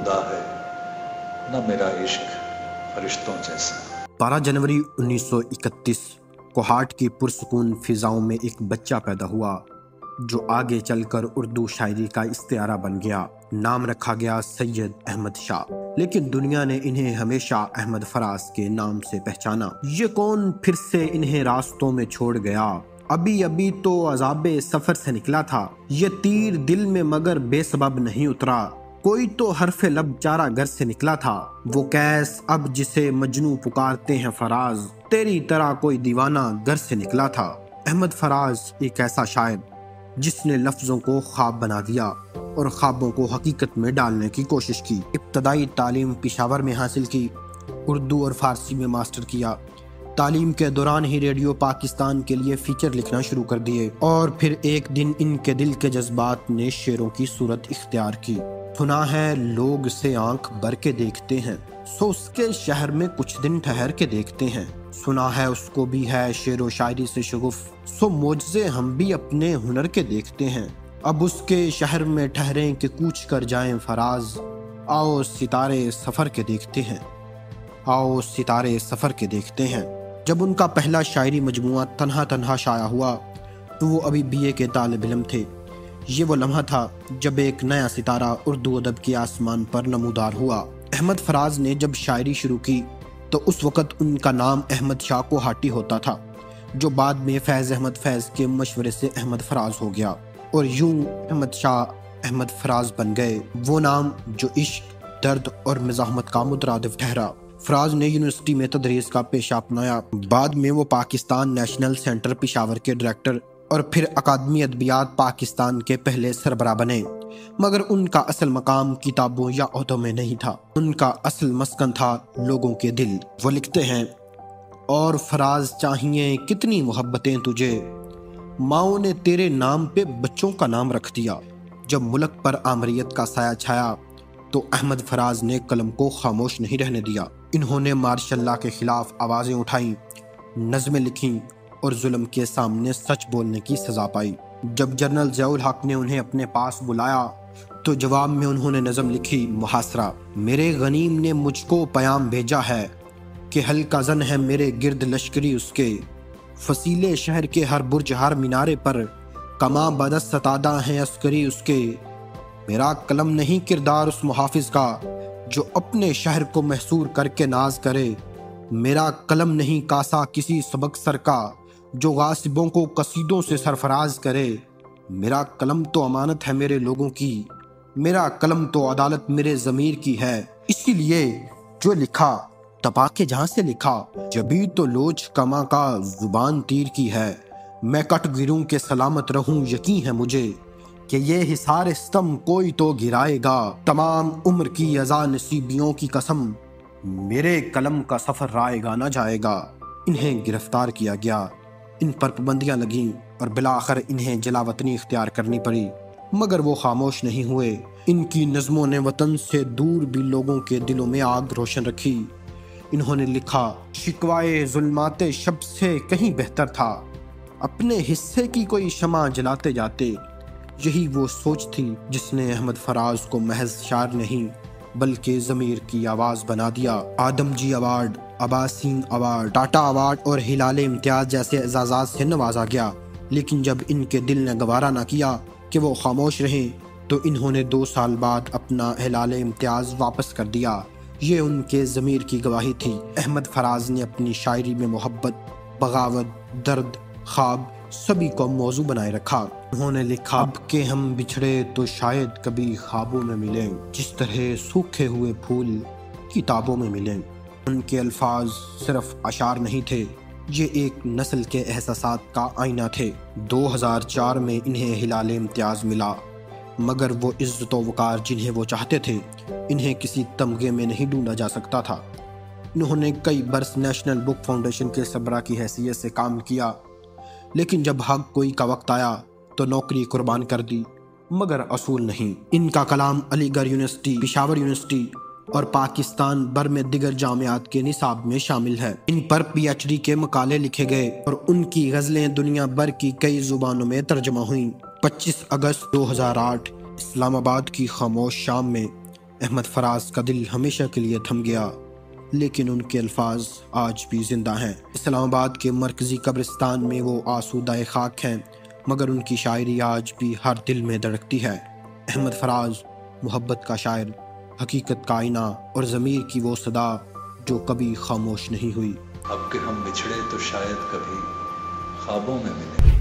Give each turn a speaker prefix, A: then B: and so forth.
A: خدا ہے نہ میرا عشق فرشتوں جیسا۔
B: 12 جنوری 1931 کو ہاٹ کی پرسکون فضاؤں میں ایک بچہ پیدا ہوا جو آگے چل کر اردو شاعری کا استعارہ بن گیا۔ نام رکھا گیا سید احمد شاہ، لیکن دنیا نے انہیں ہمیشہ احمد فراز کے نام سے پہچانا۔ یہ کون پھر سے انہیں راستوں میں چھوڑ گیا؟ ابھی تو عذاب سفر سے نکلا تھا یہ تیر دل میں، مگر بے سبب نہیں اترا۔ کوئی تو حرف لب چارہ گر سے نکلا تھا، وہ کیس اب جسے مجنوں پکارتے ہیں فراز، تیری طرح کوئی دیوانہ گر سے نکلا تھا۔ احمد فراز ایک ایسا شاعر جس نے لفظوں کو خواب بنا دیا اور خوابوں کو حقیقت میں ڈالنے کی کوشش کی۔ ابتدائی تعلیم پشاور میں حاصل کی، اردو اور فارسی میں ماسٹر کیا۔ تعلیم کے دوران ہی ریڈیو پاکستان کے لیے فیچر لکھنا شروع کر دیے، اور پھر ایک دن ان کے دل کے جذبات نے شعروں کی صورت اختیار کی۔ سنا ہے لوگ سے آنکھ بھر کے دیکھتے ہیں، سو اس کے شہر میں کچھ دن ٹھہر کے دیکھتے ہیں۔ سنا ہے اس کو بھی ہے شعر و شاعری سے شغف، سو معجزے ہم بھی اپنے ہنر کے دیکھتے ہیں۔ اب اس کے شہر میں ٹھہریں کہ کوچ کر جائیں فراز، آؤ ستارے سفر کے دیکھتے ہیں، آؤ ستارے سفر کے دیکھتے ہیں۔ جب ان کا پہلا شاعری مجموعہ تنہا تنہا شائع ہوا تو وہ ابھی BA کے طالب علم تھے۔ یہ وہ لمحہ تھا جب ایک نیا ستارہ اردو ادب کے آسمان پر نمودار ہوا۔ احمد فراز نے جب شاعری شروع کی تو اس وقت ان کا نام احمد شاہ کو ہاٹی ہوتا تھا، جو بعد میں فیض احمد فیض کے مشورے سے احمد فراز ہو گیا، اور یوں احمد شاہ احمد فراز بن گئے، وہ نام جو عشق، درد اور مزاحمت کا مترادف ٹھہرا۔ فراز نے یونیورسٹی میں تدریس کا پیشہ اپنایا، بعد میں وہ پاکستان نیشنل سینٹر پشاور کے ڈائریکٹر اور پھر اکادمی ادبیات پاکستان کے پہلے سربراہ بنے، مگر ان کا اصل مقام کتابوں یا عہدوں میں نہیں تھا، ان کا اصل مسکن تھا لوگوں کے دل۔ وہ لکھتے ہیں، اور فراز چاہیے کتنی محبتیں تجھے، ماؤں نے تیرے نام پہ بچوں کا نام رکھ دیا۔ جب ملک پر آمریت کا سایہ چھایا تو احمد فراز نے قلم کو خاموش نہیں رہنے دیا۔ انہوں نے مارشل لا کے خلاف آوازیں اٹھائیں، نظمیں لکھیں اور ظلم کے سامنے سچ بولنے کی سزا پائی۔ جب جنرل ضیاء الحق نے انہیں اپنے پاس بلایا تو جواب میں انہوں نے نظم لکھی، محاصرہ۔ میرے غنیم نے مجھ کو پیام بھیجا ہے کہ ہلکا زن ہے میرے گرد لشکری اس کے، فصیلے شہر کے ہر برج ہر مینارے پر کماں بدست ستادہ ہیں عسکری اس کے۔ میرا قلم نہیں کردار اس محافظ کا جو اپنے شہر کو محصور کر کے ناز کرے، میرا قلم نہیں کاسا کسی سبق سر کا جو غاصبوں کو قصیدوں سے سرفراز کرے، میرا قلم تو امانت ہے میرے لوگوں کی، میرا قلم تو عدالت میرے ضمیر کی ہے، اسی لیے جو لکھا تپا کے جہاں سے لکھا، جبھی تو لوچ کما کا زبان تیر کی ہے، میں کٹ گروں کے سلامت رہوں، یقین ہے مجھے کہ یہ حصار ستم کوئی تو گرائے گا، تمام عمر کی ازا نصیبیوں کی قسم، میرے قلم کا سفر رائے گا نہ جائے گا۔ انہیں گرفتار کیا گیا، ان پر پابندیاں لگیں اور بالآخر انہیں جلا وطنی اختیار کرنی پڑی، مگر وہ خاموش نہیں ہوئے۔ ان کی نظموں نے وطن سے دور بھی لوگوں کے دلوں میں آگ روشن رکھی۔ انہوں نے لکھا، شکوائے ظلمات شب سے کہیں بہتر تھا اپنے حصے کی کوئی شمع جلاتے جاتے۔ یہی وہ سوچ تھی جس نے احمد فراز کو محض شاعر نہیں بلکہ ضمیر کی آواز بنا دیا۔ آدم جی ایوارڈ، عباسین ایوارڈ، ٹاٹا ایوارڈ اور ہلال امتیاز جیسے اعزازات سے نوازا گیا، لیکن جب ان کے دل نے گوارا نہ کیا کہ وہ خاموش رہیں تو انہوں نے 2 سال بعد اپنا ہلال امتیاز واپس کر دیا۔ یہ ان کے ضمیر کی گواہی تھی۔ احمد فراز نے اپنی شاعری میں محبت، بغاوت، درد، خواب سبھی کو موضوع بنائے رکھا۔ انہوں نے لکھا، اب کہ ہم بچھڑے تو شاید کبھی خوابوں میں ملیں، جس طرح سوکھے ہوئے پھول کتابوں میں ملیں۔ ان کے الفاظ صرف اشعار نہیں تھے، یہ ایک نسل کے احساسات کا آئینہ تھے۔ 2004 میں انہیں ہلال امتیاز ملا، مگر وہ عزت و وقار جنہیں وہ چاہتے تھے انہیں کسی تمغے میں نہیں ڈھونڈا جا سکتا تھا۔ انہوں نے کئی برس نیشنل بک فاؤنڈیشن کے سربراہ کی حیثیت سے کام کیا، لیکن جب حق کوئی کا وقت آیا تو نوکری قربان کر دی، مگر اصول نہیں۔ ان کا کلام علی گڑھ یونیورسٹی، پشاور یونیورسٹی اور پاکستان بھر میں دیگر جامعات کے نصاب میں شامل ہے۔ ان پر PhD کے مقالے لکھے گئے اور ان کی غزلیں دنیا بھر کی کئی زبانوں میں ترجمہ ہوئیں۔ 25 اگست 2008 اسلام آباد کی خاموش شام میں احمد فراز کا دل ہمیشہ کے لیے تھم گیا، لیکن ان کے الفاظ آج بھی زندہ ہیں۔ اسلام آباد کے مرکزی قبرستان میں وہ آسودہ خاک ہیں، مگر ان کی شاعری آج بھی ہر دل میں دھڑکتی ہے۔ احمد فراز محبت کا شاعر، حقیقت کا آئینہ اور ضمیر کی وہ صدا جو کبھی خاموش نہیں ہوئی۔
A: اب کہ ہم بچھڑے تو شاید کبھی خوابوں میں ملیں۔